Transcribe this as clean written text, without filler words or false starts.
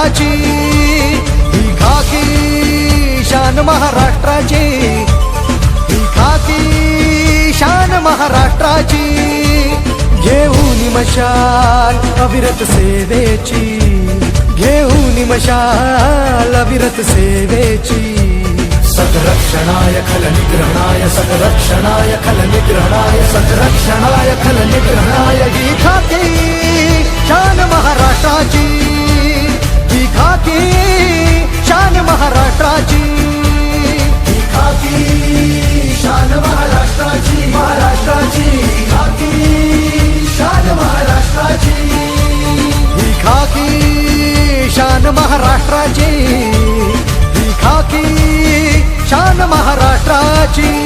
महाराष्ट्राची, ही खाकी शान महाराष्ट्राची, ही खाकी शान महाराष्ट्राची. घेऊन मशाल अविरत सेवेची, घेऊन मशाल अविरत सेवेची. सकरक्षणाय खलनिग्रहणाय, सकरक्षणाय खलनिग्रहणाय, सकरक्षणाय खलनिग्रहणाय. ही खाकी शान महाराष्ट्राची, ही खाकी शान महाराष्ट्राची, ही खाकी शान महाराष्ट्राची, महाराष्ट्राची. ही खाकी शान महाराष्ट्राची, ही खाकी शान महाराष्ट्राची, ही खाकी शान महाराष्ट्राची.